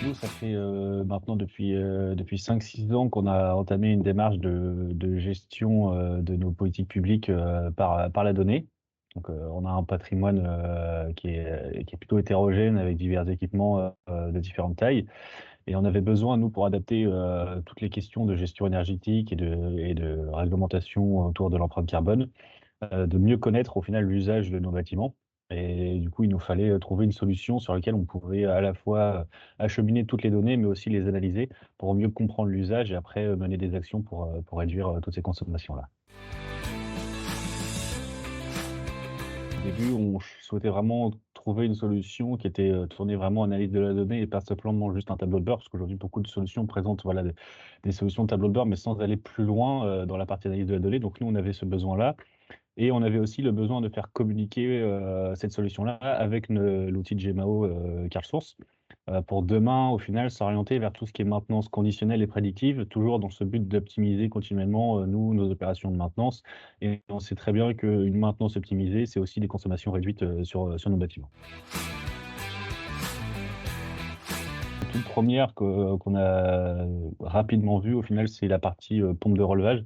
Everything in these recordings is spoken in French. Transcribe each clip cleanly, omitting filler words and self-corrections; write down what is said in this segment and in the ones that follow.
nous, ça fait, maintenant depuis 5-6 ans qu'on a entamé une démarche de gestion, de nos politiques publiques, par la donnée. Donc, on a un patrimoine, qui est plutôt hétérogène avec divers équipements, de différentes tailles et on avait besoin, nous, pour adapter, toutes les questions de gestion énergétique et de réglementation autour de l'empreinte carbone, de mieux connaître au final l'usage de nos bâtiments et du coup, il nous fallait, trouver une solution sur laquelle on pouvait à la fois, acheminer toutes les données, mais aussi les analyser pour mieux comprendre l'usage et après, mener des actions pour réduire, toutes ces consommations-là. Au début, on souhaitait vraiment trouver une solution qui était, tournée vraiment analyse de la donnée et pas simplement juste un tableau de bord, parce qu'aujourd'hui beaucoup de solutions présentent, voilà, des solutions de tableau de bord, mais sans aller plus loin, dans la partie analyse de la donnée. Donc nous, on avait ce besoin-là. Et on avait aussi le besoin de faire communiquer, cette solution-là avec l'outil de GMAO, CarSource, pour demain, au final, s'orienter vers tout ce qui est maintenance conditionnelle et prédictive, toujours dans ce but d'optimiser continuellement, nous, nos opérations de maintenance et on sait très bien qu'une maintenance optimisée, c'est aussi des consommations réduites, sur nos bâtiments. La toute première qu'on a rapidement vue, au final, c'est la partie, pompe de relevage.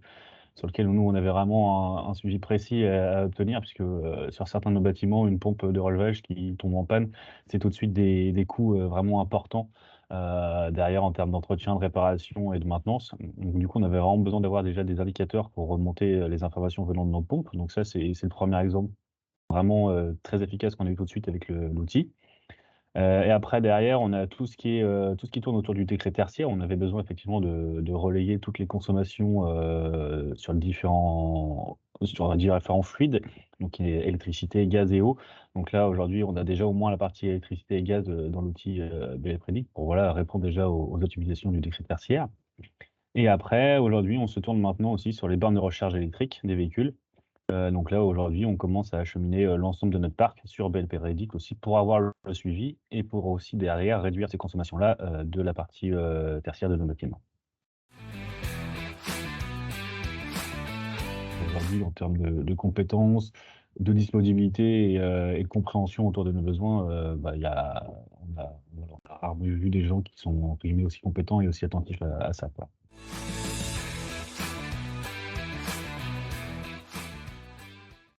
Sur lequel nous, on avait vraiment un suivi précis à obtenir puisque, sur certains de nos bâtiments, une pompe de relevage qui tombe en panne, c'est tout de suite des coûts, vraiment importants, derrière en termes d'entretien, de réparation et de maintenance. Donc du coup, on avait vraiment besoin d'avoir déjà des indicateurs pour remonter, les informations venant de nos pompes. Donc ça, c'est le premier exemple vraiment, très efficace qu'on a eu tout de suite avec l'outil. Et après derrière, on a tout ce qui tourne autour du décret tertiaire. On avait besoin effectivement de relayer toutes les consommations, sur différents fluides, donc qui est électricité, gaz et eau. Donc là, aujourd'hui, on a déjà au moins la partie électricité et gaz, dans l'outil, BL Prédict pour voilà, répondre déjà aux optimisations du décret tertiaire. Et après, aujourd'hui, on se tourne maintenant aussi sur les bornes de recharge électrique des véhicules. Donc là, aujourd'hui, on commence à acheminer, l'ensemble de notre parc sur BLP Rédic aussi pour avoir le suivi et pour aussi derrière réduire ces consommations-là, de la partie, tertiaire de nos bâtiments. Aujourd'hui, en termes de compétences, de disponibilité et de compréhension autour de nos besoins, bah, il y a on a rarement vu des gens qui sont entre guillemets «aussi compétents» et aussi attentifs à ça, quoi.